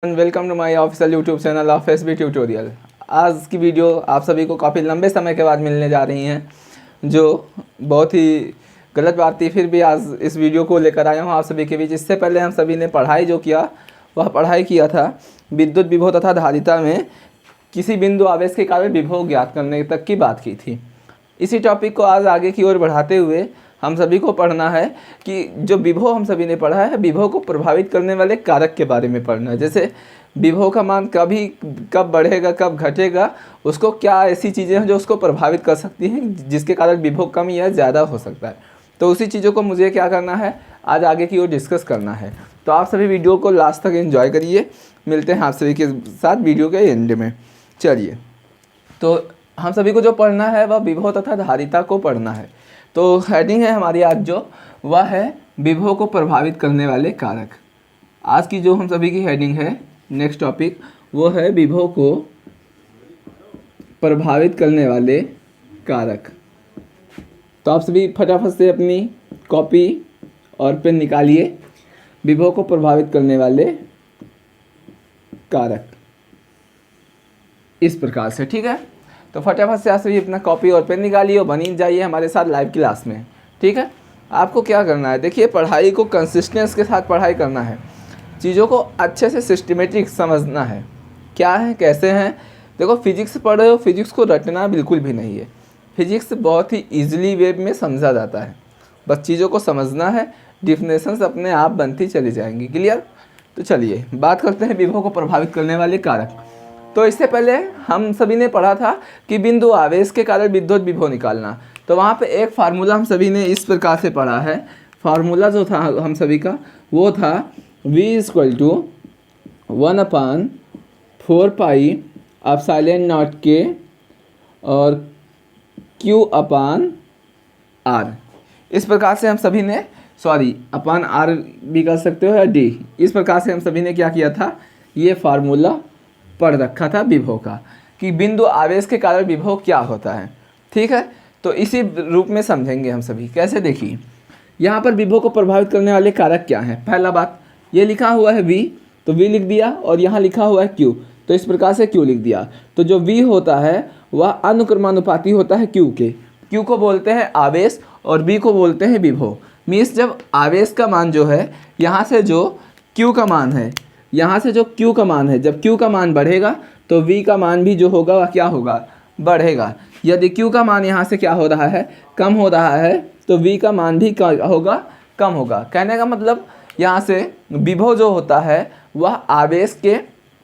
Welcome to my official YouTube channel of SB tutorial. आज की video आप सभी को काफ़ी लंबे समय के बाद मिलने जा रही हैं, जो बहुत ही गलत बात थी। फिर भी आज इस वीडियो को लेकर आया हूँ आप सभी के बीच। इससे पहले हम सभी ने पढ़ाई जो किया वह पढ़ाई किया था विद्युत विभव तथा धारिता में किसी बिंदु आवेश के कारण विभव ज्ञात करने तक की बात की थी। इसी टॉपिक को आज आगे की ओर बढ़ाते हुए हम सभी को पढ़ना है कि जो विभव हम सभी ने पढ़ा है, विभव को प्रभावित करने वाले कारक के बारे में पढ़ना है। जैसे विभव का मान कब बढ़ेगा, कब घटेगा, उसको क्या ऐसी चीज़ें हैं जो उसको प्रभावित कर सकती हैं जिसके कारण विभव कम या ज़्यादा हो सकता है। तो उसी चीज़ों को मुझे क्या करना है, आज आगे की ओर डिस्कस करना है। तो आप सभी वीडियो को लास्ट तक एंजॉय करिए। मिलते हैं आप सभी के साथ वीडियो के एंड में। चलिए, तो हम सभी को जो पढ़ना है वह विभव तथा धारिता को पढ़ना है। तो हेडिंग है हमारी आज जो, वह है विभव को प्रभावित करने वाले कारक। आज की जो हम सभी की हेडिंग है, नेक्स्ट टॉपिक, वो है विभव को प्रभावित करने वाले कारक। तो आप सभी फटाफट से अपनी कॉपी और पेन निकालिए। विभव को प्रभावित करने वाले कारक इस प्रकार से, ठीक है। तो फटाफट से आप सभी अपना कॉपी और पेन निकालिए और बनी जाइए हमारे साथ लाइव क्लास में, ठीक है। आपको क्या करना है, देखिए, पढ़ाई को कंसिस्टेंस के साथ पढ़ाई करना है। चीज़ों को अच्छे से सिस्टमेटिक समझना है, क्या है कैसे हैं। देखो, फिजिक्स पढ़ रहे हो, फिजिक्स को रटना बिल्कुल भी नहीं है। फिजिक्स बहुत ही ईजिली वे में समझा जाता है, बस चीज़ों को समझना है। डिफिनेशंस अपने आप बनती चली जाएंगी। क्लियर। तो चलिए बात करते हैं विभव को प्रभावित करने वाले कारक। तो इससे पहले हम सभी ने पढ़ा था कि बिंदु आवेश के कारण विद्युत विभव निकालना। तो वहाँ पे एक फार्मूला हम सभी ने इस प्रकार से पढ़ा है। फार्मूला जो था हम सभी का, वो था V = 1/4πε0K और Q/R। इस प्रकार से हम सभी ने, अपान R भी कर सकते हो या D। इस प्रकार से हम सभी ने क्या किया था, ये फार्मूला पढ़ रखा था विभव का, कि बिंदु आवेश के कारण विभव क्या होता है, ठीक है। तो इसी रूप में समझेंगे हम सभी। कैसे, देखिए, यहाँ पर विभव को प्रभावित करने वाले कारक क्या हैं। पहला बात, ये लिखा हुआ है V, तो V लिख दिया, और यहाँ लिखा हुआ है Q, तो इस प्रकार से Q लिख दिया। तो जो V होता है वह अनुक्रमानुपाती होता है Q के। Q को बोलते हैं आवेश और V को बोलते हैं विभव। मीन्स जब आवेश का मान जो है, यहाँ से जो Q का मान है, जब Q का मान बढ़ेगा तो V का मान भी जो होगा वह क्या होगा, बढ़ेगा। यदि Q का मान यहाँ से क्या हो रहा है, कम हो रहा है, तो V का मान भी क्या होगा, कम होगा। कहने का मतलब यहाँ से विभव जो होता है वह आवेश के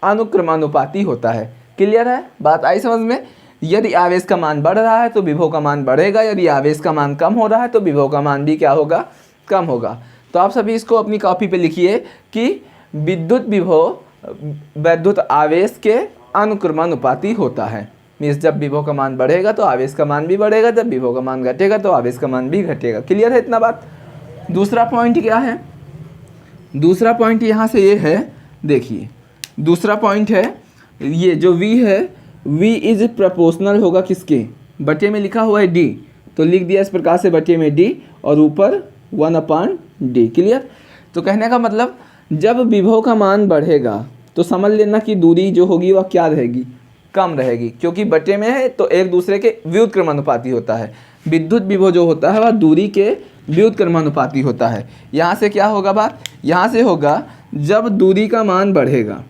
अनुक्रमानुपाती होता है। क्लियर है, बात आई समझ में। यदि आवेश का मान बढ़ रहा है तो विभव का मान बढ़ेगा, यदि आवेश का मान कम हो रहा है तो विभव का मान भी क्या होगा, कम होगा। तो आप सभी इसको अपनी कॉपी पे लिखिए कि विद्युत विभव वैद्युत आवेश के अनुक्रमानुपाती होता है। मीन्स जब विभव का मान बढ़ेगा तो आवेश का मान भी बढ़ेगा, जब विभव का मान घटेगा तो आवेश का मान भी घटेगा। क्लियर है इतना बात। दूसरा पॉइंट क्या है, दूसरा पॉइंट यहाँ से ये है, देखिए, दूसरा पॉइंट है ये जो V है, V इज प्रोपोर्शनल होगा किसके, बटे में लिखा हुआ है D, तो लिख दिया इस प्रकार से बटे में D और ऊपर 1/D। क्लियर। तो कहने का मतलब जब विभव का मान बढ़ेगा तो समझ लेना कि दूरी जो होगी वह क्या रहेगी, कम रहेगी, क्योंकि बटे में है तो एक दूसरे के व्युत्क्रमानुपाती होता है। विद्युत विभव जो होता है वह दूरी के व्युत्क्रमानुपाती होता है। यहाँ से क्या होगा बात, यहाँ से होगा जब दूरी का मान बढ़ेगा,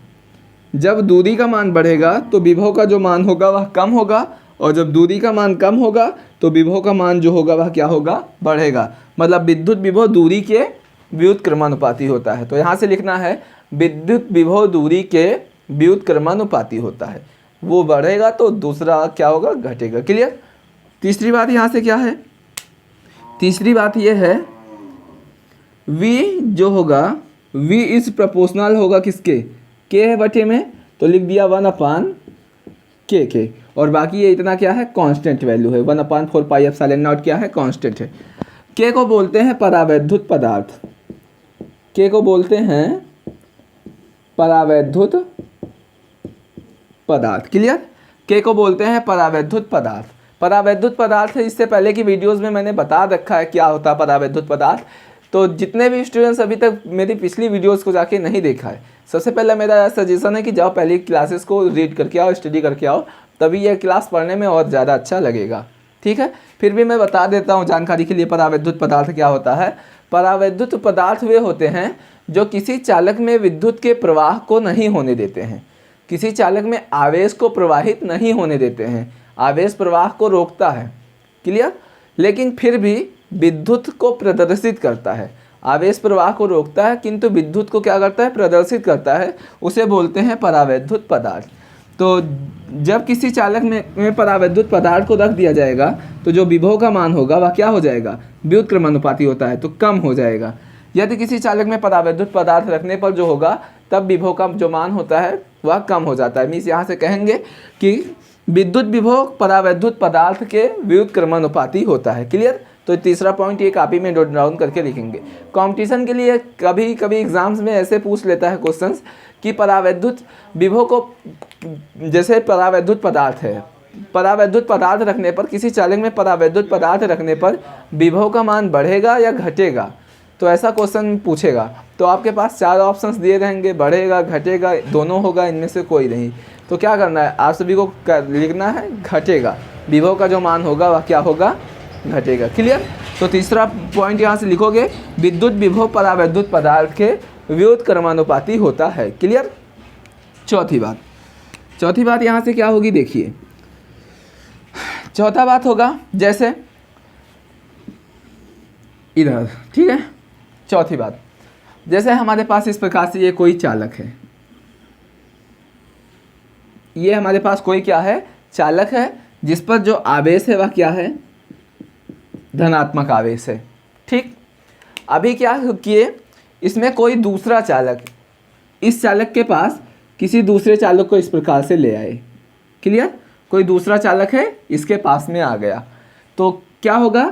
जब दूरी का मान बढ़ेगा तो विभव का जो मान होगा वह कम होगा, और जब दूरी का मान कम होगा तो विभव का मान जो होगा वह क्या होगा, बढ़ेगा। मतलब विद्युत विभव दूरी के व्युत्क्रमानुपाती होता है। तो यहाँ से लिखना है विद्युत विभव दूरी के व्युत्क्रमानुपाती होता है, वो बढ़ेगा तो दूसरा क्या होगा, घटेगा। क्लियर। तीसरी बात यहाँ से क्या है, तीसरी बात ये है V जो होगा, V इज प्रोपोर्शनल होगा किसके, K है बटे में, तो लिख दिया 1/K, और बाकी ये इतना क्या है, कांस्टेंट वैल्यू है। 1/4πε0 क्या है, कांस्टेंट है। K को बोलते हैं परावैद्युत पदार्थ, K को बोलते हैं परावैद्युत पदार्थ। क्लियर। K को बोलते हैं परावैद्युत पदार्थ। परावैद्युत पदार्थ है, इससे पहले की वीडियोस में मैंने बता रखा है क्या होता है परावैद्युत पदार्थ। तो जितने भी स्टूडेंट्स अभी तक मेरी पिछली वीडियोस को जाके नहीं देखा है, सबसे पहले मेरा सजेशन है कि जाओ पहली क्लासेस को रीड करके आओ, स्टडी करके आओ, तभी यह क्लास पढ़ने में और ज़्यादा अच्छा लगेगा। ठीक है, फिर भी मैं बता देता हूँ जानकारी के लिए, परावैद्युत पदार्थ क्या होता है। परावैद्युत पदार्थ वे होते हैं जो किसी चालक में विद्युत के प्रवाह को नहीं होने देते हैं, किसी चालक में आवेश को प्रवाहित नहीं होने देते हैं, आवेश प्रवाह को रोकता है, क्लियर, लेकिन फिर भी विद्युत को प्रदर्शित करता है। आवेश प्रवाह को रोकता है किंतु विद्युत को क्या करता है, प्रदर्शित करता है, उसे बोलते हैं परावैद्युत पदार्थ। तो जब किसी चालक में परावैद्युत पदार्थ को रख दिया जाएगा तो जो विभव का मान होगा वह क्या हो जाएगा, व्युत्क्रमानुपाती होता है, तो कम हो जाएगा। यदि किसी चालक में परावैद्युत पदार्थ रखने पर जो होगा तब विभव का जो मान होता है वह कम हो जाता है। मीन्स यहाँ से कहेंगे कि विद्युत विभव परावैद्युत पदार्थ के व्युत्क्रमानुपाती होता है, क्लियर। तो तीसरा पॉइंट ये कॉपी में नोट डाउन करके लिखेंगे। कंपटीशन के लिए कभी कभी एग्जाम्स में ऐसे पूछ लेता है क्वेश्चंस कि परावैद्युत विभव को, जैसे परावैद्युत पदार्थ है, परावैद्युत पदार्थ रखने पर, किसी चालक में परावैद्युत पदार्थ रखने पर विभव का मान बढ़ेगा या घटेगा, तो ऐसा क्वेश्चन पूछेगा। तो आपके पास 4 ऑप्शंस दिए रहेंगे, बढ़ेगा, घटेगा, दोनों होगा, इनमें से कोई नहीं। तो क्या करना है, आप सभी को लिखना है घटेगा, विभव का जो मान होगा वह क्या होगा, घटेगा, क्लियर। तो तीसरा पॉइंट यहाँ से लिखोगे, विद्युत विभव परावैद्युत पदार्थ के व्युत्क्रमानुपाती होता है, क्लियर। चौथी बात यहाँ से क्या होगी, देखिए चौथा बात होगा जैसे इधर, ठीक है। चौथी बात, जैसे हमारे पास इस प्रकार से ये कोई चालक है, ये हमारे पास कोई क्या है, चालक है, जिस पर जो आवेश है वह क्या है, धनात्मक आवेश है, ठीक। अभी क्या किए, इसमें कोई दूसरा चालक, इस चालक के पास किसी दूसरे चालक को इस प्रकार से ले आए, क्लियर। कोई दूसरा चालक है, इसके पास में आ गया, तो क्या होगा,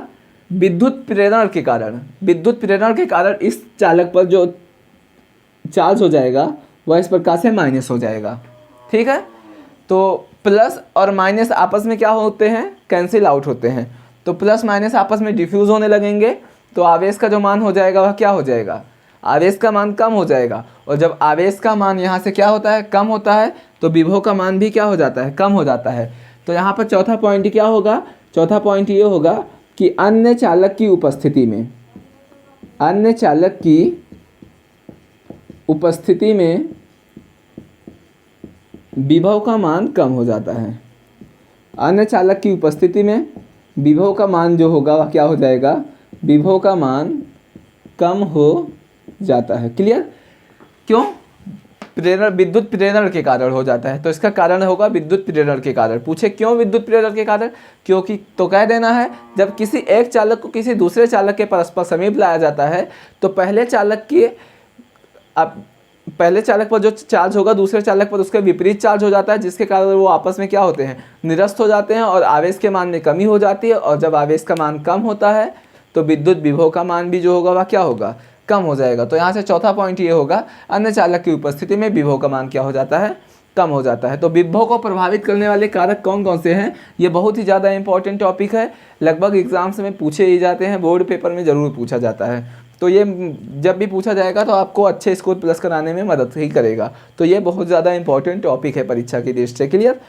विद्युत प्रेरण के कारण इस चालक पर जो चार्ज हो जाएगा वह इस प्रकार से माइनस हो जाएगा, ठीक है। तो प्लस और माइनस आपस में क्या होते हैं, कैंसिल आउट होते हैं, तो प्लस माइनस आपस में डिफ्यूज़ होने लगेंगे, तो आवेश का जो मान हो जाएगा वह क्या हो जाएगा, आवेश का मान कम हो जाएगा। और जब आवेश का मान यहाँ से क्या होता है, कम होता है, तो विभव का मान भी क्या हो जाता है, कम हो जाता है। तो यहाँ पर चौथा पॉइंट क्या होगा, चौथा पॉइंट ये होगा कि अन्य चालक की उपस्थिति में विभव का मान कम हो जाता है। अन्य चालक की उपस्थिति में विभव का मान जो होगा वह क्या हो जाएगा, विभव का मान कम हो जाता है, क्लियर। क्यों, प्रेरण, विद्युत प्रेरण के कारण हो जाता है, तो इसका कारण होगा विद्युत प्रेरण के कारण। पूछे क्यों विद्युत प्रेरण के कारण, क्योंकि तो कह देना है जब किसी एक चालक को किसी दूसरे चालक के परस्पर समीप लाया जाता है तो पहले चालक पर जो चार्ज होगा दूसरे चालक पर उसके विपरीत चार्ज हो जाता है, जिसके कारण वो आपस में क्या होते हैं, निरस्त हो जाते हैं और आवेश के मान में कमी हो जाती है। और जब आवेश का मान कम होता है तो विद्युत विभव का मान भी जो होगा वह क्या होगा, कम हो जाएगा। तो यहाँ से चौथा पॉइंट ये होगा, अन्य चालक की उपस्थिति में विभव का मान क्या हो जाता है, कम हो जाता है। तो विभव को प्रभावित करने वाले कारक कौन कौन से हैं, ये बहुत ही ज़्यादा इंपॉर्टेंट टॉपिक है, लगभग एग्जाम्स में पूछे ही जाते हैं, बोर्ड पेपर में ज़रूर पूछा जाता है। तो ये जब भी पूछा जाएगा तो आपको अच्छे स्कोर प्लस कराने में मदद ही करेगा। तो ये बहुत ज़्यादा इंपॉर्टेंट टॉपिक है परीक्षा की दृष्टि से, क्लियर।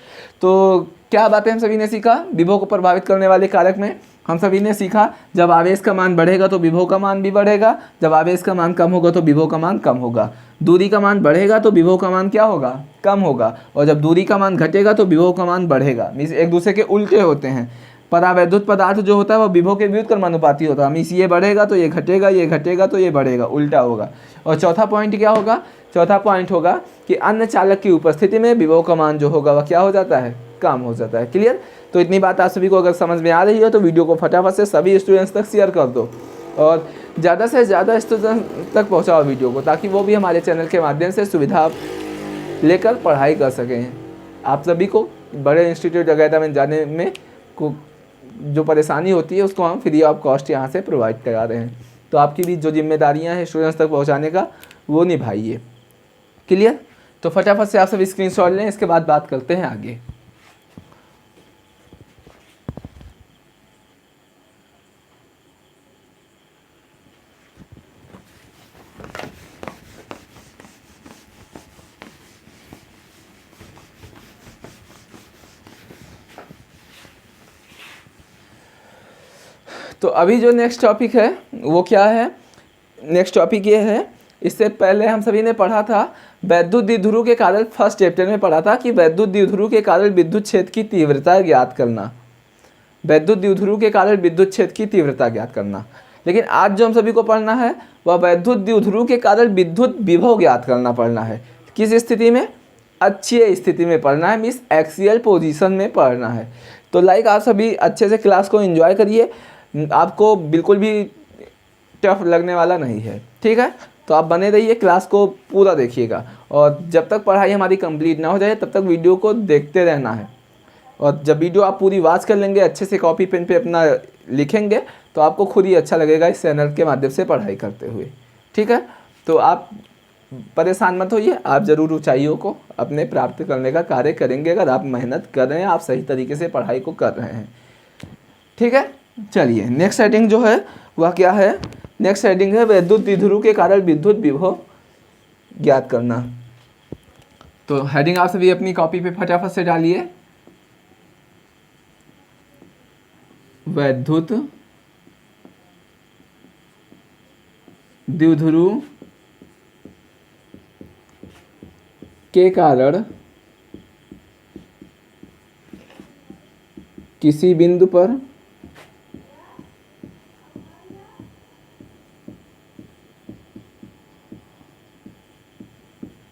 तो क्या बातें हम सभी ने सीखा, विभव को प्रभावित करने वाले कारक में हम सभी ने सीखा, जब आवेश का मान बढ़ेगा तो विभव का मान भी बढ़ेगा, जब आवेश का मान कम होगा तो विभव का मान कम होगा, दूरी का मान बढ़ेगा तो विभव का मान क्या होगा, कम होगा, और जब दूरी का मान घटेगा तो विभव का मान बढ़ेगा। मीन्स एक दूसरे के उल्टे होते हैं। परावैद्युत पदार्थ जो होता है वह विभव के व्युत्क्रमानुपाती होता है, मीन्स ये बढ़ेगा तो ये घटेगा, ये घटेगा तो ये बढ़ेगा, उल्टा होगा। और चौथा पॉइंट क्या होगा, चौथा पॉइंट होगा कि अन्य चालक की उपस्थिति में विभव का मान जो होगा वह क्या हो जाता है, कम हो जाता है, क्लियर। तो इतनी बात आप सभी को अगर समझ में आ रही है तो वीडियो को फटाफट से सभी स्टूडेंट्स तक शेयर कर दो और ज़्यादा से ज़्यादा स्टूडेंट्स तक पहुँचाओ वीडियो को, ताकि वो भी हमारे चैनल के माध्यम से सुविधा लेकर पढ़ाई कर सकें। आप सभी को बड़े इंस्टीट्यूट वगैरह में जाने में जो परेशानी होती है उसको हम फ्री ऑफ कॉस्ट यहाँ से प्रोवाइड करा रहे हैं। तो आपकी भी जो जिम्मेदारियाँ हैं स्टूडेंट्स तक पहुँचाने का वो निभाइए, क्लियर। तो फटाफट से आप सब स्क्रीनशॉट लें, इसके बाद बात करते हैं आगे। तो अभी जो नेक्स्ट टॉपिक है वो क्या है, नेक्स्ट टॉपिक ये है, इससे पहले हम सभी ने पढ़ा था वैद्युत द्विध्रुव के कारण, फर्स्ट चैप्टर में पढ़ा था कि वैद्युत द्विध्रुव के कारण विद्युत क्षेत्र की तीव्रता ज्ञात करना, वैद्युत द्विध्रुव के कारण विद्युत क्षेत्र की तीव्रता ज्ञात करना। लेकिन आज जो हम सभी को पढ़ना है वह वैद्युत द्विध्रुव के कारण विद्युत विभव ज्ञात करना पढ़ना है। किस स्थिति में? अक्षीय स्थिति में पढ़ना है, मीन्स एक्सियल पोजीशन में पढ़ना है। तो लाइक आप सभी अच्छे से क्लास को एंजॉय करिए, आपको बिल्कुल भी टफ लगने वाला नहीं है, ठीक है। तो आप बने रहिए, क्लास को पूरा देखिएगा, और जब तक पढ़ाई हमारी कंप्लीट ना हो जाए तब तक वीडियो को देखते रहना है। और जब वीडियो आप पूरी वॉच कर लेंगे, अच्छे से कॉपी पेन पे अपना लिखेंगे, तो आपको खुद ही अच्छा लगेगा इस चैनल के माध्यम से पढ़ाई करते हुए, ठीक है। तो आप परेशान मत होइए, आप ज़रूर ऊंचाइयों को अपने प्राप्त करने का कार्य करेंगे अगर आप मेहनत कर रहे हैं, आप सही तरीके से पढ़ाई को कर रहे हैं, ठीक है। चलिए नेक्स्ट हेडिंग जो है वह क्या है, नेक्स्ट हेडिंग है वैद्युत द्विध्रुव के कारण विद्युत विभव ज्ञात करना। तो हेडिंग आप सभी अपनी कॉपी पे फटाफट से डालिए, वैद्युत द्विध्रुव के कारण किसी बिंदु पर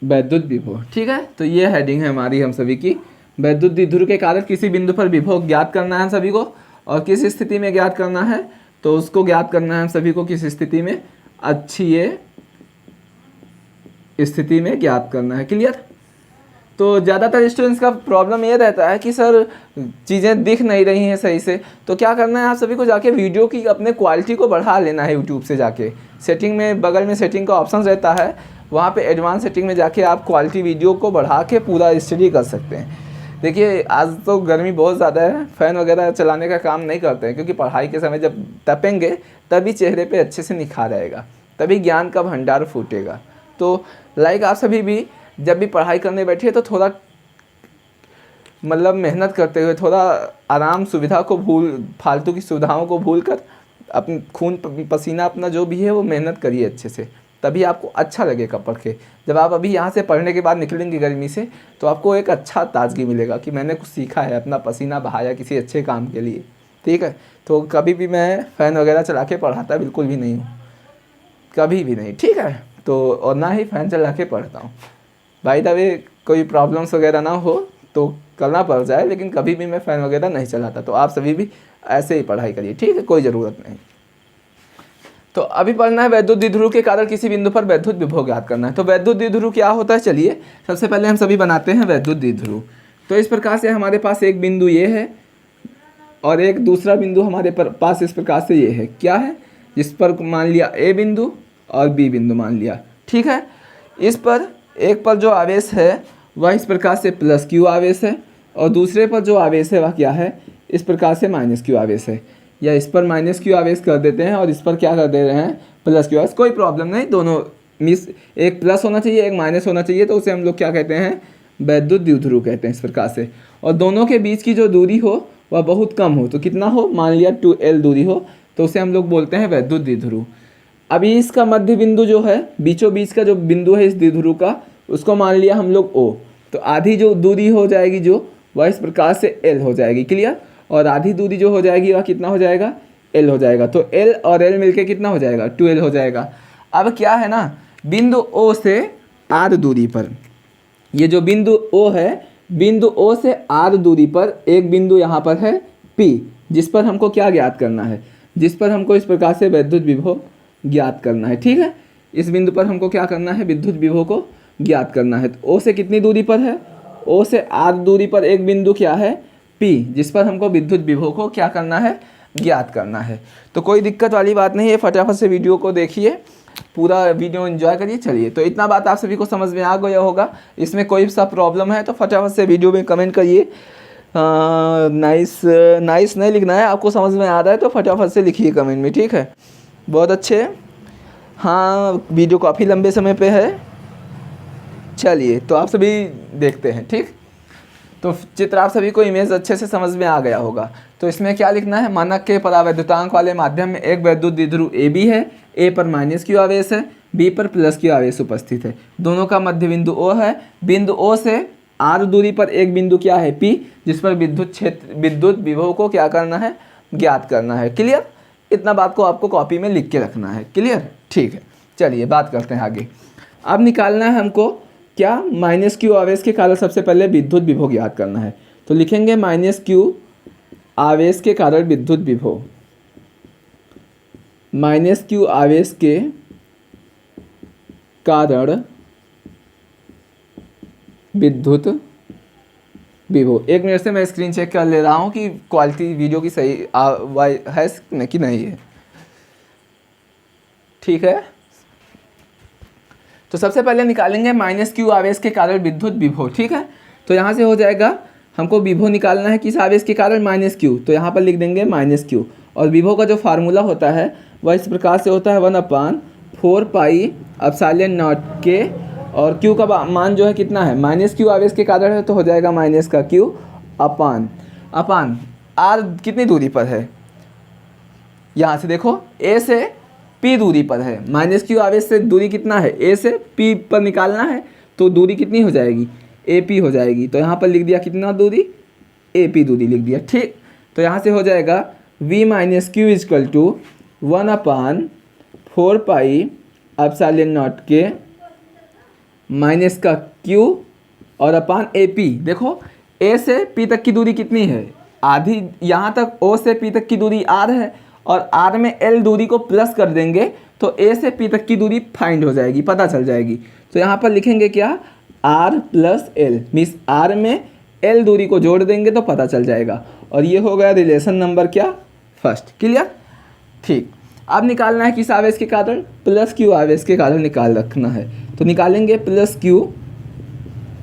वैद्युत विभव, ठीक है। तो ये हेडिंग है हमारी हम सभी की, वैद्युत द्विध्रुव के कारण किसी बिंदु पर विभव ज्ञात करना है हम सभी को, और किस स्थिति में ज्ञात करना है, तो उसको ज्ञात करना है हम सभी को किस स्थिति में, अक्षीय स्थिति में ज्ञात करना है। क्लियर? तो ज़्यादातर स्टूडेंट्स का प्रॉब्लम ये रहता है कि सर चीज़ें दिख नहीं रही हैं सही से, तो क्या करना है आप सभी को, जाके वीडियो की अपने क्वालिटी को बढ़ा लेना है। यूट्यूब से जाके सेटिंग में, बगल में सेटिंग का ऑप्शन रहता है, वहाँ पे एडवांस सेटिंग में जाके आप क्वालिटी वीडियो को बढ़ा के पूरा स्टडी कर सकते हैं। देखिए आज तो गर्मी बहुत ज़्यादा है, फ़ैन वगैरह चलाने का काम नहीं करते हैं, क्योंकि पढ़ाई के समय जब तपेंगे तभी चेहरे पे अच्छे से निखार आएगा, तभी ज्ञान का भंडार फूटेगा। तो लाइक आप सभी भी जब भी पढ़ाई करने बैठिए तो थोड़ा मतलब मेहनत करते हुए, थोड़ा आराम, सुविधा को फालतू की सुविधाओं को भूल कर अपने खून पसीना अपना जो भी है वो मेहनत करिए अच्छे से, तभी आपको अच्छा लगेगा पढ़ के। जब आप अभी यहाँ से पढ़ने के बाद निकलेंगे गर्मी से, तो आपको एक अच्छा ताजगी मिलेगा कि मैंने कुछ सीखा है, अपना पसीना बहाया किसी अच्छे काम के लिए, ठीक है। तो कभी भी मैं फ़ैन वगैरह चला के पढ़ाता बिल्कुल भी नहीं हूँ, कभी भी नहीं, ठीक है। तो और ना ही फ़ैन चला के पढ़ता हूँ। भाई दबे कोई प्रॉब्लम्स वगैरह ना हो तो करना पड़ जाए, लेकिन कभी भी मैं फ़ैन वगैरह नहीं चलाता। तो आप सभी भी ऐसे ही पढ़ाई करिए, ठीक है, कोई ज़रूरत नहीं। तो अभी पढ़ना है वैद्युत द्विध्रुव के कारण किसी बिंदु पर वैद्युत विभव ज्ञात करना है। तो वैद्युत द्विध्रुव क्या होता है, चलिए सबसे पहले हम सभी बनाते हैं वैद्युत द्विध्रुव। तो इस प्रकार से हमारे पास एक बिंदु ये है और एक दूसरा बिंदु हमारे पास इस प्रकार से ये है, क्या है, जिस पर मान लिया ए बिंदु और बी बिंदु मान लिया, ठीक है। इस पर एक पर जो आवेश है वह इस प्रकार से प्लस क्यू आवेश है, और दूसरे पर जो आवेश है वह क्या है, इस प्रकार से माइनस क्यू आवेश है। या इस पर माइनस क्यू आवेश कर देते हैं और इस पर क्या कर दे रहे हैं, प्लस क्यू आवेश, कोई प्रॉब्लम नहीं, दोनों मिस, एक प्लस होना चाहिए एक माइनस होना चाहिए, तो उसे हम लोग क्या कहते हैं, वैद्युत द्विध्रुव कहते हैं इस प्रकार से। और दोनों के बीच की जो दूरी हो वह बहुत कम हो, तो कितना हो, मान लिया 2L दूरी हो, तो उसे हम लोग बोलते हैं वैद्युत द्विध्रुव। अभी इसका मध्य बिंदु जो है, बीचों बीच का जो बिंदु है इस द्विध्रुव का, उसको मान लिया हम लोग O, तो आधी जो दूरी हो जाएगी जो, वह इस प्रकार से L हो जाएगी। क्लियर? और आधी दूरी जो हो जाएगी वह कितना हो जाएगा, L हो जाएगा। तो L और L मिलके कितना हो जाएगा, 2L हो जाएगा। अब क्या है ना, बिंदु O से R दूरी पर, ये जो बिंदु O है, बिंदु O से R दूरी पर एक बिंदु यहाँ पर है P, जिस पर हमको क्या ज्ञात करना है, जिस पर हमको इस प्रकार से विद्युत विभव ज्ञात करना है, ठीक है। इस बिंदु पर हमको क्या करना है, विद्युत विभव को ज्ञात करना है। तो O से कितनी दूरी पर है, O से R दूरी पर एक बिंदु क्या है, P, जिस पर हमको विद्युत विभव को क्या करना है, ज्ञात करना है। तो कोई दिक्कत वाली बात नहीं है, फटाफट से वीडियो को देखिए, पूरा वीडियो एंजॉय करिए। चलिए, तो इतना बात आप सभी को समझ में आ गया होगा। इसमें कोई सा प्रॉब्लम है तो फटाफट से वीडियो में कमेंट करिए। नाइस नाइस नहीं लिखना है, आपको समझ में आ रहा है तो फटाफट से लिखिए कमेंट में, ठीक है, बहुत अच्छे। हाँ, वीडियो काफ़ी लंबे समय पे है। चलिए, तो आप सभी देखते हैं, ठीक। तो चित्र आप सभी को इमेज अच्छे से समझ में आ गया होगा। तो इसमें क्या लिखना है, मानक के परावैद्युतांक वाले माध्यम में एक वैद्युत द्विध्रुव AB है, A पर -q आवेश है, B पर +q आवेश उपस्थित है, दोनों का मध्य बिंदु O है। बिंदु O से r दूरी पर एक बिंदु क्या है P, जिस पर विद्युत विभव को क्या करना है, ज्ञात करना है। क्लियर, इतना बात को आपको कॉपी में लिख के रखना है। क्लियर, ठीक है। चलिए बात करते हैं आगे। अब निकालना है हमको क्या, -q आवेश के कारण सबसे पहले विद्युत विभव ज्ञात करना है। तो लिखेंगे -q आवेश के कारण विद्युत विभव, -q आवेश के कारण विद्युत विभव। एक मिनट से मैं स्क्रीन चेक कर ले रहा हूँ कि क्वालिटी वीडियो की सही है कि नहीं है। ठीक है, तो सबसे पहले निकालेंगे -q आवेश के कारण विद्युत विभव। ठीक है, तो यहाँ से हो जाएगा, हमको विभव निकालना है किस आवेश के कारण, -q, तो यहाँ पर लिख देंगे -q। और विभव का जो फार्मूला होता है वह इस प्रकार से होता है 1/4 पाई एप्सिलॉन नॉट के, और q का मान जो है कितना है, -q आवेश के कारण है तो हो जाएगा -q अपान r कितनी दूरी पर है, यहाँ से देखो a से p दूरी पर है। -q आवेश से दूरी कितना है, a से p पर निकालना है, तो दूरी कितनी हो जाएगी, AP हो जाएगी। तो यहाँ पर लिख दिया कितना दूरी, AP दूरी लिख दिया। ठीक, तो यहाँ से हो जाएगा v - q = 1/4 pi epsilon naught के माइनस का q और अपान AP। देखो A से P तक की दूरी कितनी है, आधी, यहाँ तक O से P तक की दूरी R है, और R में L दूरी को प्लस कर देंगे तो A से P तक की दूरी फाइंड हो जाएगी, पता चल जाएगी। तो यहाँ पर लिखेंगे क्या, R + L, मीन्स R में L दूरी को जोड़ देंगे तो पता चल जाएगा। और ये हो गया रिलेशन नंबर क्या, फर्स्ट। क्लियर, ठीक। अब निकालना है किस आवेश के कारण, +q आवेश के कारण निकाल रखना है। तो निकालेंगे +q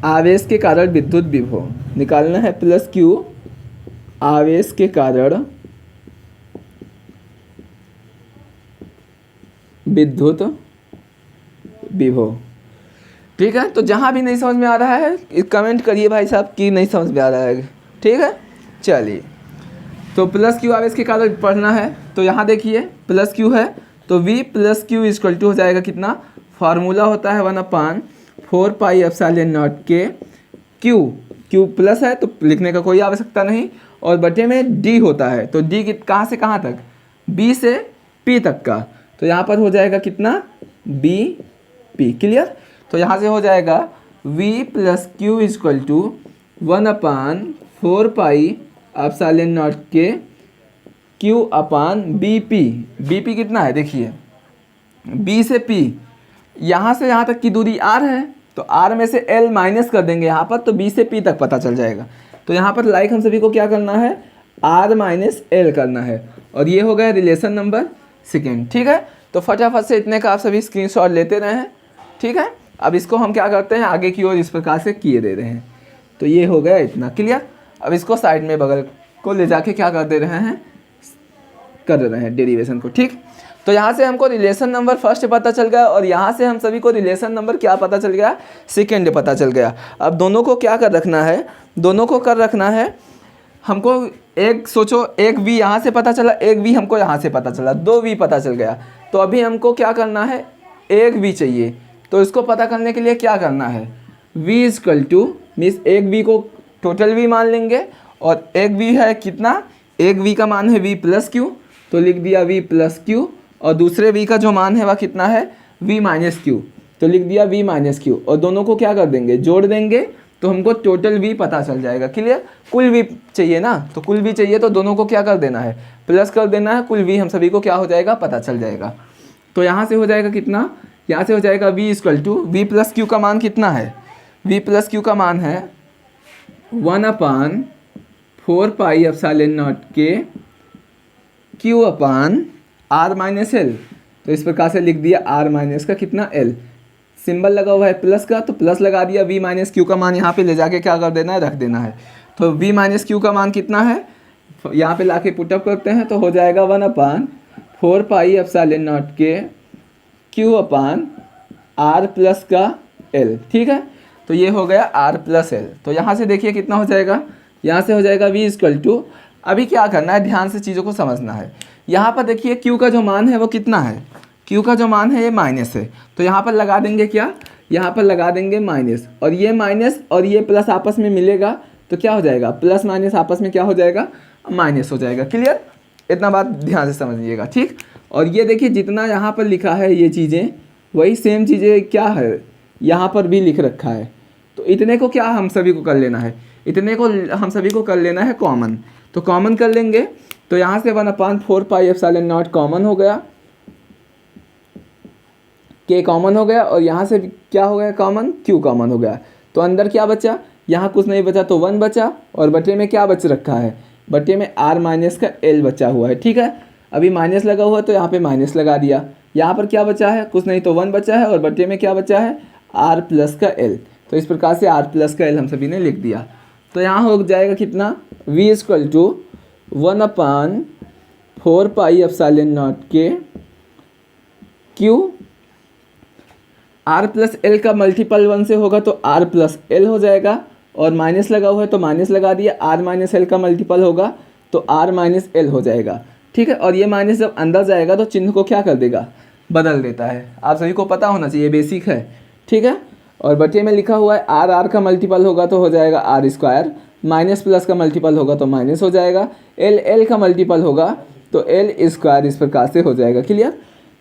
आवेश के कारण विद्युत विभव, निकालना है +q आवेश के कारण विद्युत विभव। ठीक है, तो जहाँ भी नहीं समझ में आ रहा है कमेंट करिए भाई साहब कि नहीं समझ में आ रहा है। ठीक है, चलिए, तो +q आवेश के कारण पढ़ना है। तो यहाँ देखिए +q है तो v + q = हो जाएगा कितना, फार्मूला होता है 1/4 पाई एप्सिलॉन नॉट के, q प्लस है तो लिखने का कोई आवश्यकता नहीं, और बटे में d होता है। तो d कहाँ से कहाँ तक, b से p तक का, तो यहाँ पर हो जाएगा कितना, bp। क्लियर, तो यहाँ से हो जाएगा v + q = 1/4 pi epsilon naught के q अपान bp। bp कितना है देखिए, b से p, यहाँ से यहाँ तक की दूरी r है, तो r में से l माइनस कर देंगे यहाँ पर, तो b से p तक पता चल जाएगा। तो यहाँ पर लाइक हम सभी को क्या करना है, r - l करना है, और ये हो गया रिलेशन नंबर सेकेंड। ठीक है, तो फटाफट से इतने का आप सभी स्क्रीनशॉट लेते रहें। ठीक है, अब इसको हम क्या करते हैं, आगे की ओर इस प्रकार से किए दे रहे हैं। तो ये हो गया इतना। क्लियर, अब इसको साइड में बगल को ले जाके क्या कर दे रहे हैं, कर रहे हैं डेरिवेशन को। ठीक, तो यहाँ से हमको रिलेशन नंबर फर्स्ट पता चल गया, और यहाँ से हम सभी को रिलेशन नंबर क्या पता चल गया, सेकेंड पता चल गया। अब दोनों को क्या कर रखना है, दोनों को कर रखना है हमको, एक सोचो, एक v यहाँ से पता चला, एक v हमको यहाँ से पता चला, 2 v पता चल गया। तो अभी हमको क्या करना है, एक v चाहिए। तो इसको पता करने के लिए क्या करना है, v = मीन्स एक v को टोटल v मान लेंगे, और एक v है कितना, एक v का मान है v + q, तो लिख दिया v + q, और दूसरे v का जो मान है वह कितना है, v - q, तो लिख दिया v - q, और दोनों को क्या कर देंगे, जोड़ देंगे, तो हमको टोटल v पता चल जाएगा। क्लियर, कुल v चाहिए ना, तो कुल v चाहिए तो दोनों को क्या कर देना है, प्लस कर देना है, कुल v हम सभी को क्या हो जाएगा, पता चल जाएगा। तो यहाँ से हो जाएगा कितना, यहाँ से हो जाएगा v = v + q का मान कितना है, v + q का मान है 1/4 पाई एप्सिलॉन नॉट के q अपान r - l। तो इस प्रकार से लिख दिया r - का कितना l, सिंबल लगा हुआ है प्लस का, तो प्लस लगा दिया, v - q का मान यहाँ पे ले जाके क्या कर देना है, रख देना है। तो v - q का मान कितना है, यहाँ पे लाके पुटअप करते हैं, तो हो जाएगा 1/4 पाई एप्सिलॉन नॉट के q अपान r + का l। ठीक है, तो ये हो गया r प्लस एल। तो यहाँ से देखिए कितना हो जाएगा, यहाँ से हो जाएगा v इक्वल टू, अभी क्या करना है, ध्यान से चीज़ों को समझना है। यहाँ पर देखिए q का जो मान है वो कितना है, q का जो मान है ये माइनस है, तो यहाँ पर लगा देंगे क्या, यहाँ पर लगा देंगे माइनस, और ये प्लस आपस में मिलेगा तो क्या हो जाएगा, प्लस माइनस आपस में क्या हो जाएगा, माइनस हो जाएगा। क्लियर, इतना बात ध्यान से समझिएगा, ठीक। और ये देखिए जितना यहाँ पर लिखा है ये चीज़ें, वही सेम चीज़ें क्या है यहाँ पर भी लिख रखा है। तो इतने को क्या हम सभी को कर लेना है, इतने को हम सभी को कर लेना है कॉमन। तो कॉमन कर लेंगे, तो यहाँ से 1/4 पाई एप्सिलॉन नॉट कॉमन हो गया, के कॉमन हो गया, और यहाँ से क्या हो गया कॉमन, क्यू कॉमन हो गया। तो अंदर क्या बचा, यहाँ कुछ नहीं बचा तो 1 बचा, और बटे में क्या बच रखा है, बटे में r माइनस का l बचा हुआ है। ठीक है, अभी माइनस लगा हुआ है तो यहाँ पे माइनस लगा दिया, यहाँ पर क्या बचा है, कुछ नहीं तो 1 बचा है, और बटे में क्या बचा है, r प्लस का l। तो इस प्रकार से r प्लस का l हम सभी ने लिख दिया। तो यहाँ हो जाएगा कितना, v equal to 1/4 pi epsilon naught के क्यू, r प्लस एल का मल्टीपल 1 से होगा तो r प्लस एल हो जाएगा, और माइनस लगा हुआ है तो माइनस लगा दिया, r माइनस एल का मल्टीपल होगा तो r माइनस एल हो जाएगा। ठीक है, और ये माइनस जब अंदर जाएगा तो चिन्ह को क्या कर देगा, बदल देता है। आप सभी को पता होना चाहिए, बेसिक है। ठीक है, और बटे में लिखा हुआ है r का मल्टीपल होगा तो हो जाएगा r स्क्वायर, माइनस प्लस का मल्टीपल होगा तो माइनस हो जाएगा, l का मल्टीपल होगा तो l स्क्वायर, इस प्रकार से हो जाएगा। क्लियर,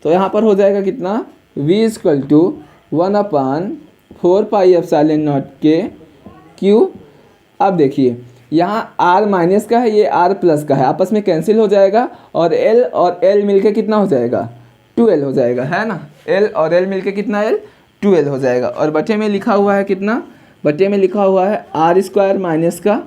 तो यहाँ पर हो जाएगा कितना, v equal to 1/4 pi epsilon naught के क्यू। अब देखिए यहाँ r माइनस का है, ये r प्लस का है, आपस में कैंसिल हो जाएगा, और l मिलके कितना हो जाएगा, 2l हो जाएगा, है ना। l और l मिलके कितना, l 2l हो जाएगा। और बटे में लिखा हुआ है कितना, बटे में लिखा हुआ है r स्क्वायर माइनस का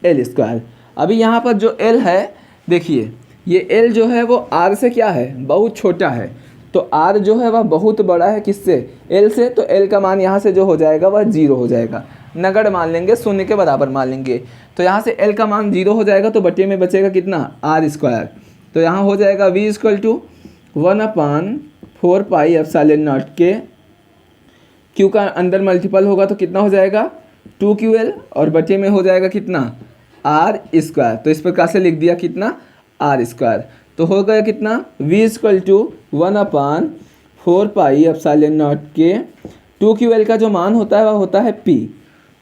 l स्क्वायर। अभी यहाँ पर जो l है, देखिए ये l जो है वो r से क्या है, बहुत छोटा है, तो r जो है वह बहुत बड़ा है किससे, l से। तो l का मान यहाँ से जो हो जाएगा वह 0 हो जाएगा, नगण्य मान लेंगे, शून्य के बराबर मान लेंगे। तो यहाँ से l का मान 0 हो जाएगा, तो बटे में बचेगा कितना, r स्क्वायर। तो यहाँ हो जाएगा v equal to 1/4 pi epsilon naught के q का अंदर मल्टीपल होगा तो कितना हो जाएगा, 2ql, और बटे में हो जाएगा कितना, r स्क्वायर। तो इस प्रकार से लिख दिया कितना, r स्क्वायर। तो हो गया कितना, v equal to 1/4 pi epsilon naught के 2ql का जो मान होता है वह होता है p।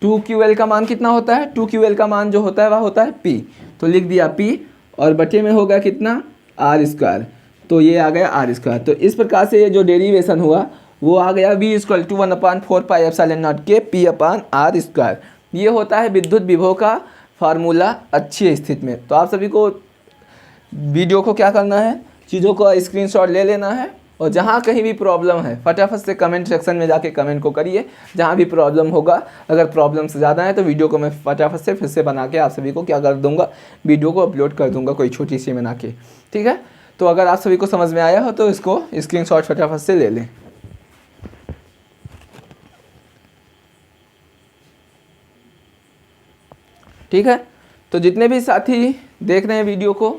2ql का मान कितना होता है, 2ql का मान जो होता है वह होता है p। तो लिख दिया p, और बटे में हो गया कितना, r स्क्वायर। तो ये आ गया r स्क्वायर। तो इस प्रकार से ये जो डेरिवेशन हुआ वो आ गया v equal to 1/4 pi epsilon naught के p अपान r स्क्वायर। ये होता है विद्युत विभव का फार्मूला अच्छी स्थिति में। तो आप सभी को वीडियो को क्या करना है, चीज़ों को स्क्रीनशॉट ले लेना है, और जहाँ कहीं भी प्रॉब्लम है फटाफट से कमेंट सेक्शन में जाके कमेंट को करिए। जहाँ भी प्रॉब्लम होगा, अगर प्रॉब्लम से ज़्यादा है तो वीडियो को मैं फटाफट से फिर से बना के आप सभी को क्या कर दूंगा, वीडियो को अपलोड कर दूंगा कोई छोटी सी बना के। ठीक है, तो अगर आप सभी को समझ में आया हो तो इसको स्क्रीनशॉट फटाफट से ले लें। ठीक है, तो जितने भी साथी देख रहे हैं वीडियो को,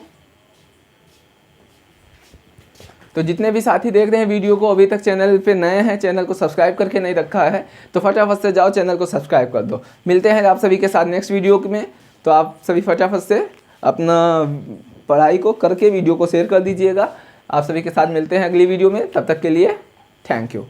अभी तक चैनल पे नए हैं, चैनल को सब्सक्राइब करके नहीं रखा है तो फटाफट से जाओ चैनल को सब्सक्राइब कर दो। मिलते हैं आप सभी के साथ नेक्स्ट वीडियो में। तो आप सभी फटाफट से अपना पढ़ाई को करके वीडियो को शेयर कर दीजिएगा। आप सभी के साथ मिलते हैं अगली वीडियो में, तब तक के लिए थैंक यू।